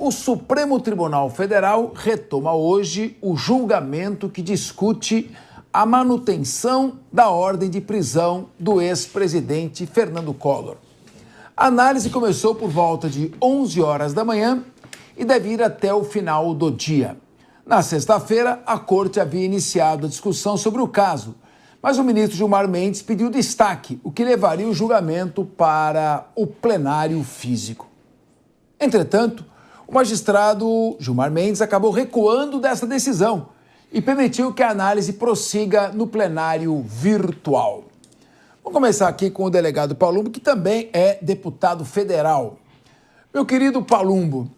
O Supremo Tribunal Federal retoma hoje o julgamento que discute a manutenção da ordem de prisão do ex-presidente Fernando Collor. A análise começou por volta de 11 horas da manhã e deve ir até o final do dia. Na sexta-feira, a corte havia iniciado a discussão sobre o caso, mas o ministro Gilmar Mendes pediu destaque, o que levaria o julgamento para o plenário físico. Entretanto, o magistrado Gilmar Mendes acabou recuando dessa decisão e permitiu que a análise prossiga no plenário virtual. Vamos começar aqui com o delegado Palumbo, que também é deputado federal. Meu querido Palumbo,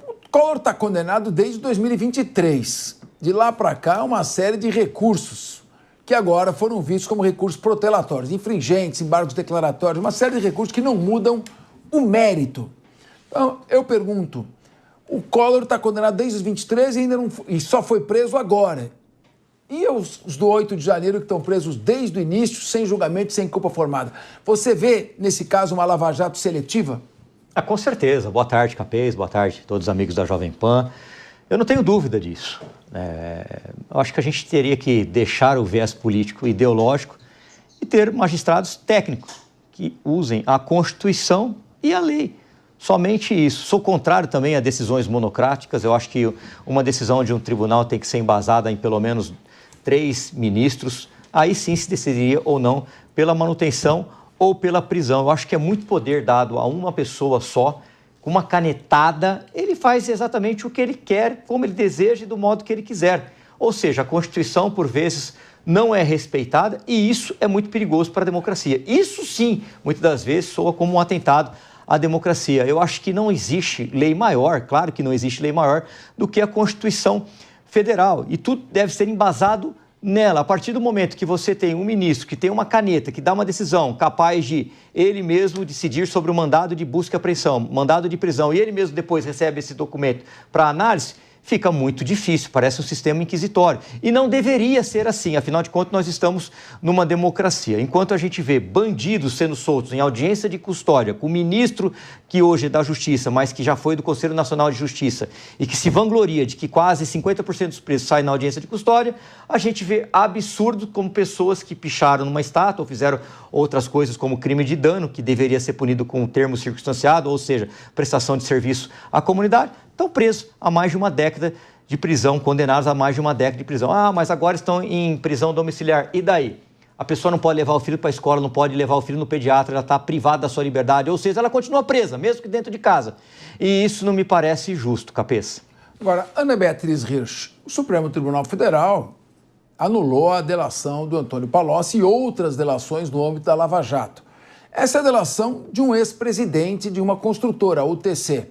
o Collor está condenado desde 2023. De lá para cá, uma série de recursos que agora foram vistos como recursos protelatórios, infringentes, embargos declaratórios, uma série de recursos que não mudam o mérito. Então, eu pergunto, o Collor está condenado desde os 23 e, e só foi preso agora. E os do 8 de janeiro que estão presos desde o início, sem julgamento, sem culpa formada? Você vê, nesse caso, uma lava-jato seletiva? Com certeza. Boa tarde, Capês. Boa tarde, todos os amigos da Jovem Pan. Eu não tenho dúvida disso. Eu acho que a gente teria que deixar o viés político e ideológico e ter magistrados técnicos que usem a Constituição e a lei. Somente isso. Sou contrário também a decisões monocráticas. Eu acho que uma decisão de um tribunal tem que ser embasada em pelo menos 3 ministros. Aí sim se decidiria ou não pela manutenção ou pela prisão. Eu acho que é muito poder dado a uma pessoa só. Com uma canetada, ele faz exatamente o que ele quer, como ele deseja e do modo que ele quiser. Ou seja, a Constituição, por vezes, não é respeitada e isso é muito perigoso para a democracia. Isso sim, muitas das vezes, soa como um atentado à democracia. Eu acho que não existe lei maior, claro que não existe lei maior, do que a Constituição Federal. E tudo deve ser embasado nela. A partir do momento que você tem um ministro que tem uma caneta, que dá uma decisão capaz de ele mesmo decidir sobre o mandado de busca e apreensão, mandado de prisão, e ele mesmo depois recebe esse documento para análise, fica muito difícil, parece um sistema inquisitório. E não deveria ser assim, afinal de contas nós estamos numa democracia. Enquanto a gente vê bandidos sendo soltos em audiência de custódia, com o ministro que hoje é da Justiça, mas que já foi do Conselho Nacional de Justiça e que se vangloria de que quase 50% dos presos saem na audiência de custódia, a gente vê absurdo como pessoas que picharam numa estátua ou fizeram outras coisas como crime de dano, que deveria ser punido com um termo circunstanciado, ou seja, prestação de serviço à comunidade, estão presos há mais de uma década de prisão, condenados a mais de uma década de prisão. Mas agora estão em prisão domiciliar. E daí? A pessoa não pode levar o filho para a escola, não pode levar o filho no pediatra, ela está privada da sua liberdade, ou seja, ela continua presa, mesmo que dentro de casa. E isso não me parece justo, Capês. Agora, Ana Beatriz Hirsch, o Supremo Tribunal Federal anulou a delação do Antônio Palocci e outras delações no âmbito da Lava Jato. Essa é a delação de um ex-presidente de uma construtora, a UTC.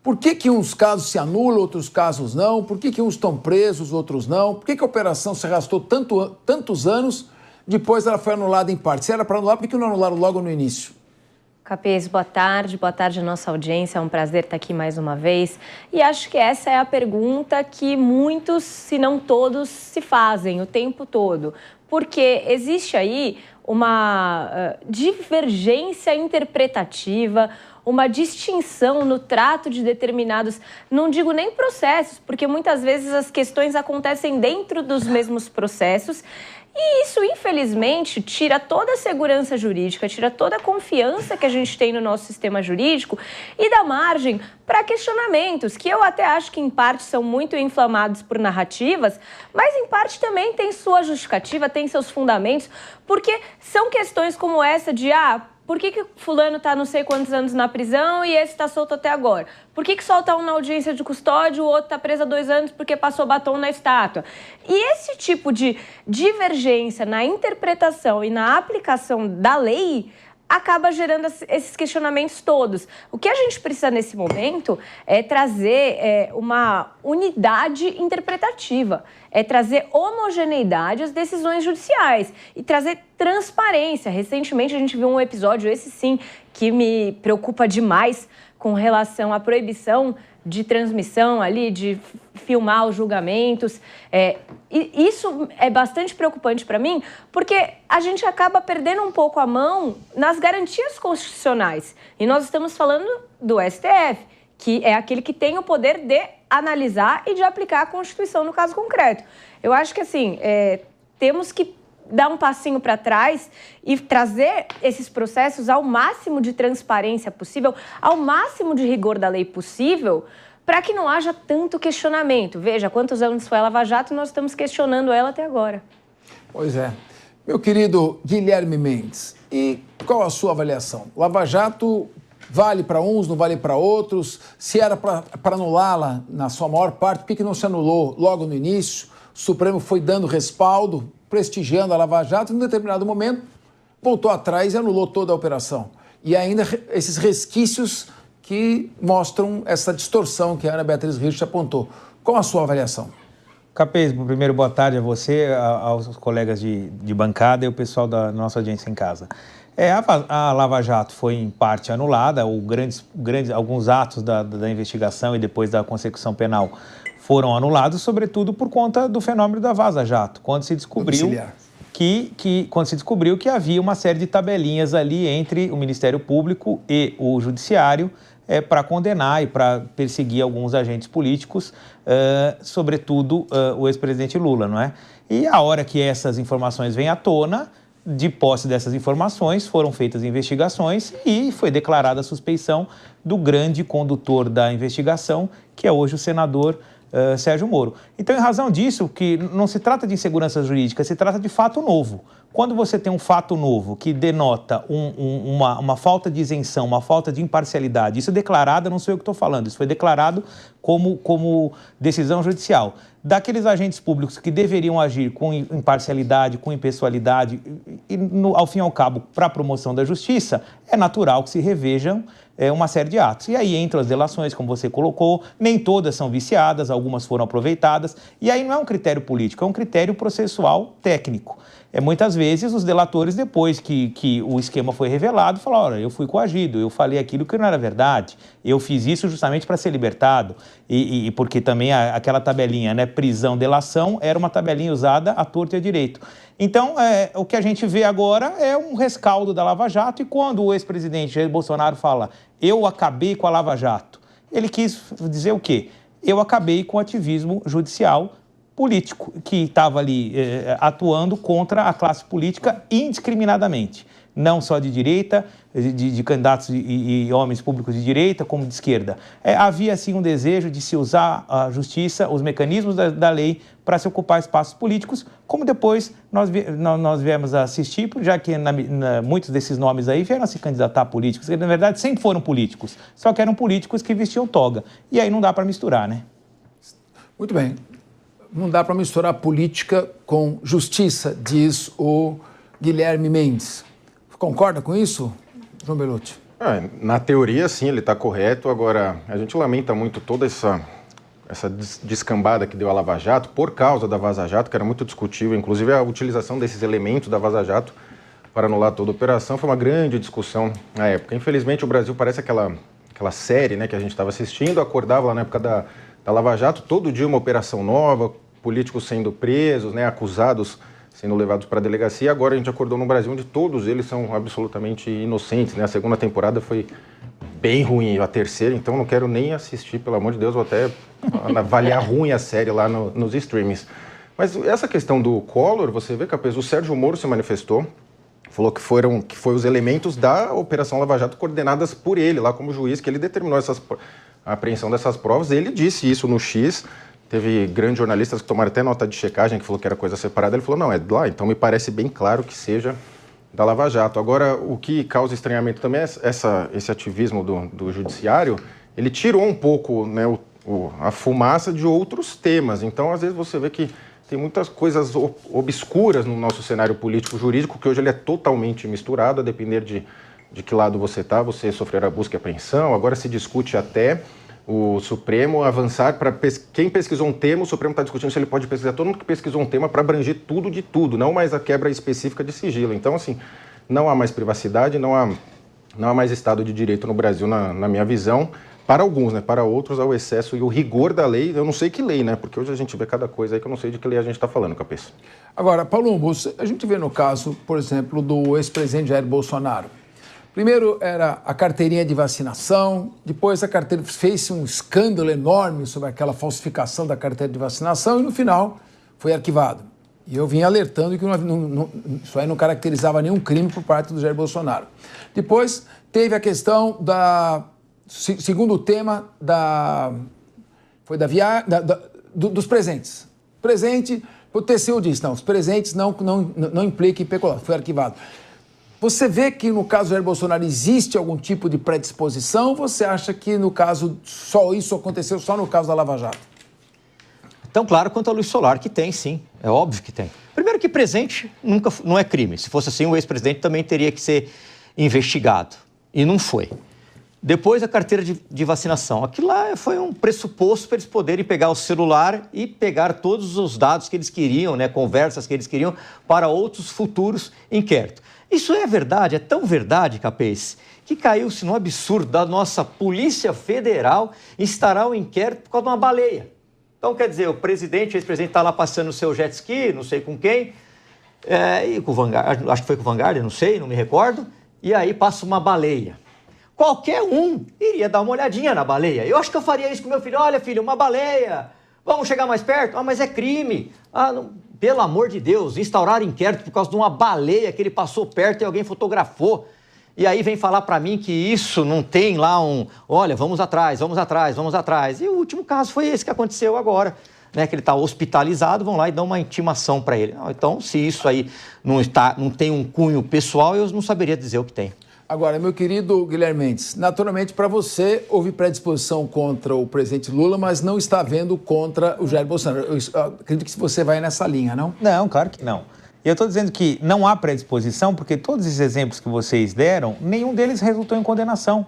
Por que uns casos se anulam, outros casos não? Por que uns estão presos, outros não? Por que a operação se arrastou tantos anos, depois ela foi anulada em parte? Se era para anular, por que não anularam logo no início? Capês, boa tarde à nossa audiência, é um prazer estar aqui mais uma vez. E acho que essa é a pergunta que muitos, se não todos, se fazem o tempo todo. Porque existe aí uma divergência interpretativa, uma distinção no trato de determinados, não digo nem processos, porque muitas vezes as questões acontecem dentro dos mesmos processos e isso, infelizmente, tira toda a segurança jurídica, tira toda a confiança que a gente tem no nosso sistema jurídico e dá margem para questionamentos, que eu até acho que em parte são muito inflamados por narrativas, mas em parte também tem sua justificativa, tem seus fundamentos, porque são questões como essa de, por que fulano está não sei quantos anos na prisão e esse está solto até agora? Por que solta um na audiência de custódia, o outro está preso há 2 anos porque passou batom na estátua? E esse tipo de divergência na interpretação e na aplicação da lei acaba gerando esses questionamentos todos. O que a gente precisa nesse momento é trazer uma unidade interpretativa, é trazer homogeneidade às decisões judiciais e trazer transparência. Recentemente a gente viu um episódio, esse sim, que me preocupa demais com relação à proibição de transmissão ali, de filmar os julgamentos. E isso é bastante preocupante para mim, porque a gente acaba perdendo um pouco a mão nas garantias constitucionais. E nós estamos falando do STF, que é aquele que tem o poder de analisar e de aplicar a Constituição no caso concreto. Eu acho que, assim, temos que dar um passinho para trás e trazer esses processos ao máximo de transparência possível, ao máximo de rigor da lei possível, para que não haja tanto questionamento. Veja, quantos anos foi a Lava Jato e nós estamos questionando ela até agora. Pois é. Meu querido Guilherme Mendes, e qual a sua avaliação? Lava Jato vale para uns, não vale para outros? Se era para anulá-la na sua maior parte, por que não se anulou logo no início? O Supremo foi dando respaldo, prestigiando a Lava Jato, e, em determinado momento, voltou atrás e anulou toda a operação. E ainda esses resquícios que mostram essa distorção que a Ana Beatriz Richa apontou. Qual a sua avaliação? Capês, primeiro, boa tarde a você, aos colegas de bancada e o pessoal da nossa audiência em casa. A Lava Jato foi, em parte, anulada, alguns atos da investigação e depois da consecução penal foram anulados, sobretudo por conta do fenômeno da Vaza Jato, quando se descobriu que havia uma série de tabelinhas ali entre o Ministério Público e o Judiciário para condenar e para perseguir alguns agentes políticos, sobretudo o ex-presidente Lula, não é? E a hora que essas informações vêm à tona, de posse dessas informações, foram feitas investigações e foi declarada a suspeição do grande condutor da investigação, que é hoje o senador Sérgio Moro. Então, em razão disso, que não se trata de insegurança jurídica, se trata de fato novo. Quando você tem um fato novo que denota uma falta de isenção, uma falta de imparcialidade, isso é declarado, não sou eu que estou falando, isso foi declarado como decisão judicial. Daqueles agentes públicos que deveriam agir com imparcialidade, com impessoalidade e ao fim e ao cabo, para a promoção da justiça, é natural que se revejam uma série de atos. E aí entram as delações, como você colocou, nem todas são viciadas, algumas foram aproveitadas, e aí não é um critério político, é um critério processual técnico. Muitas vezes os delatores, depois que o esquema foi revelado, falaram: olha, eu fui coagido, eu falei aquilo que não era verdade, eu fiz isso justamente para ser libertado, e porque também aquela tabelinha, né, prisão, delação, era uma tabelinha usada à torto e à direito. Então, o que a gente vê agora é um rescaldo da Lava Jato, e quando o ex-presidente Jair Bolsonaro fala: eu acabei com a Lava Jato, ele quis dizer o quê? Eu acabei com o ativismo judicial político, que estava ali atuando contra a classe política indiscriminadamente, não só de direita, de candidatos e homens públicos de direita, como de esquerda. Havia, assim, um desejo de se usar a justiça, os mecanismos da lei, para se ocupar espaços políticos, como depois nós viemos a assistir, já que muitos desses nomes aí vieram a se candidatar a políticos, que na verdade sempre foram políticos, só que eram políticos que vestiam toga. E aí não dá para misturar, né? Muito bem. Não dá para misturar política com justiça, diz o Guilherme Mendes. Concorda com isso, João Belutti? Na teoria, sim, ele está correto. Agora, a gente lamenta muito toda essa descambada que deu a Lava Jato por causa da Vaza Jato, que era muito discutível. Inclusive, a utilização desses elementos da Vaza Jato para anular toda a operação foi uma grande discussão na época. Infelizmente, o Brasil parece aquela série, né, que a gente estava assistindo, acordava lá na época da Lava Jato, todo dia uma operação nova, políticos sendo presos, né, acusados sendo levados para a delegacia. Agora a gente acordou no Brasil onde todos eles são absolutamente inocentes, né? A segunda temporada foi bem ruim, a terceira, então não quero nem assistir, pelo amor de Deus, vou até avaliar ruim a série lá nos streamings. Mas essa questão do Collor, você vê, Capês, o Sérgio Moro se manifestou, falou que foi os elementos da Operação Lava Jato coordenadas por ele, lá como juiz, que ele determinou a apreensão dessas provas. Ele disse isso no X. Teve grandes jornalistas que tomaram até nota de checagem, que falou que era coisa separada. Ele falou: não, é lá, então me parece bem claro que seja da Lava Jato. Agora, o que causa estranhamento também é esse ativismo do judiciário. Ele tirou um pouco, né, a fumaça de outros temas. Então, às vezes, você vê que tem muitas coisas obscuras no nosso cenário político-jurídico, que hoje ele é totalmente misturado, a depender de que lado você está, você sofrerá busca e apreensão. Agora se discute até o Supremo avançar para... Quem pesquisou um tema, o Supremo está discutindo se ele pode pesquisar todo mundo que pesquisou um tema para abranger tudo de tudo, não mais a quebra específica de sigilo. Então, assim, não há mais privacidade, não há mais Estado de Direito no Brasil, na minha visão. Para alguns, né? Para outros, há o excesso e o rigor da lei. Eu não sei que lei, né? Porque hoje a gente vê cada coisa aí que eu não sei de que lei a gente está falando, Capês. Agora, Paulo, a gente vê no caso, por exemplo, do ex-presidente Jair Bolsonaro. Primeiro era a carteirinha de vacinação, depois a carteira fez-se um escândalo enorme sobre aquela falsificação da carteira de vacinação e no final foi arquivado. E eu vim alertando que isso aí não caracterizava nenhum crime por parte do Jair Bolsonaro. Depois teve a questão segundo o tema dos presentes. Presente, o TCU disse, não, os presentes não implicam em peculato, foi arquivado. Você vê que no caso do Jair Bolsonaro existe algum tipo de predisposição ou você acha que no caso só isso aconteceu só no caso da Lava Jato? Tão claro quanto a luz solar que tem, sim. É óbvio que tem. Primeiro que presente não é crime. Se fosse assim, o ex-presidente também teria que ser investigado. E não foi. Depois a carteira de vacinação. Aquilo lá foi um pressuposto para eles poderem pegar o celular e pegar todos os dados que eles queriam, né, conversas que eles queriam, para outros futuros inquéritos. Isso é verdade, é tão verdade, Capês, que caiu-se no absurdo da nossa Polícia Federal instaurar um inquérito por causa de uma baleia. Então, quer dizer, o ex-presidente está lá passando o seu jet ski, não sei com quem, e com o Vanguard, acho que foi com o Vanguard, não sei, não me recordo, e aí passa uma baleia. Qualquer um iria dar uma olhadinha na baleia. Eu acho que eu faria isso com meu filho. Olha, filho, uma baleia. Vamos chegar mais perto? Ah, mas é crime. Ah, não, pelo amor de Deus, instaurar inquérito por causa de uma baleia que ele passou perto e alguém fotografou. E aí vem falar para mim que isso não tem lá olha, vamos atrás, vamos atrás, vamos atrás. E o último caso foi esse que aconteceu agora, né? Que ele está hospitalizado, vão lá e dão uma intimação para ele. Então, se isso aí não tem um cunho pessoal, eu não saberia dizer o que tem. Agora, meu querido Guilherme Mendes, naturalmente para você houve predisposição contra o presidente Lula, mas não está havendo contra o Jair Bolsonaro. Eu acredito que você vai nessa linha, não? Não, claro que não. E eu estou dizendo que não há predisposição porque todos esses exemplos que vocês deram, nenhum deles resultou em condenação.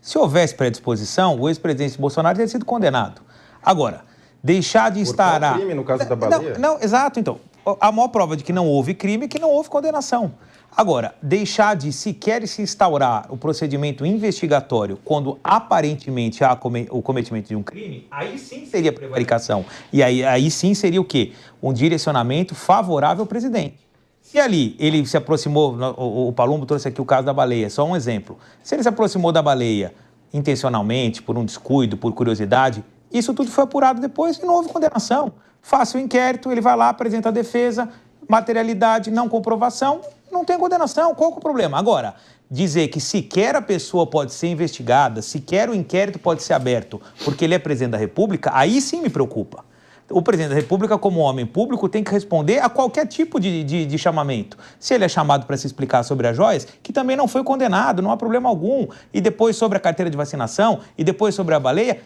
Se houvesse predisposição, o ex-presidente Bolsonaro teria sido condenado. Agora, deixar de estar... Por crime no caso da baleia? Não, exato, então. A maior prova de que não houve crime é que não houve condenação. Agora, deixar de sequer se instaurar o procedimento investigatório quando aparentemente há o cometimento de um crime, aí sim seria prevaricação. E aí sim seria o quê? Um direcionamento favorável ao presidente. Se ali ele se aproximou, o Palumbo trouxe aqui o caso da baleia, só um exemplo. Se ele se aproximou da baleia intencionalmente, por um descuido, por curiosidade, isso tudo foi apurado depois e não houve condenação. Faça o inquérito, ele vai lá, apresenta a defesa, materialidade, não comprovação, não tem condenação. Qual que é o problema? Agora, dizer que sequer a pessoa pode ser investigada, sequer o inquérito pode ser aberto porque ele é presidente da República, aí sim me preocupa. O presidente da República, como homem público, tem que responder a qualquer tipo de chamamento. Se ele é chamado para se explicar sobre as joias, que também não foi condenado, não há problema algum. E depois sobre a carteira de vacinação, e depois sobre a baleia,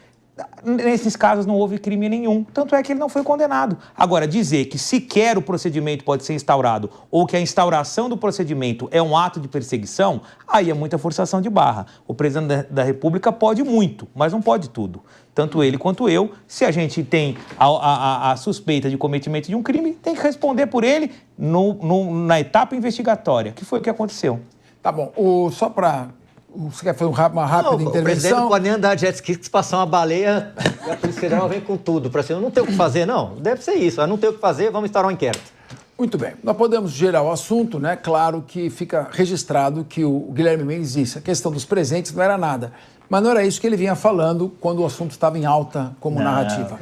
nesses casos não houve crime nenhum, tanto é que ele não foi condenado. Agora, dizer que sequer o procedimento pode ser instaurado ou que a instauração do procedimento é um ato de perseguição, aí é muita forçação de barra. O presidente da República pode muito, mas não pode tudo. Tanto ele quanto eu, se a gente tem a suspeita de cometimento de um crime, tem que responder por ele na etapa investigatória, que foi o que aconteceu. Tá bom, só para... Você quer fazer uma rápida intervenção? O presidente não pode nem andar de jet ski, se passar uma baleia, e a Polícia Federal vem com tudo. Para cima, não tem o que fazer, não. Deve ser isso. Não tem o que fazer, vamos instaurar um inquérito. Muito bem. Nós podemos gerar o assunto, né? Claro que fica registrado que o Guilherme Mendes disse a questão dos presentes não era nada. Mas não era isso que ele vinha falando quando o assunto estava em alta como narrativa.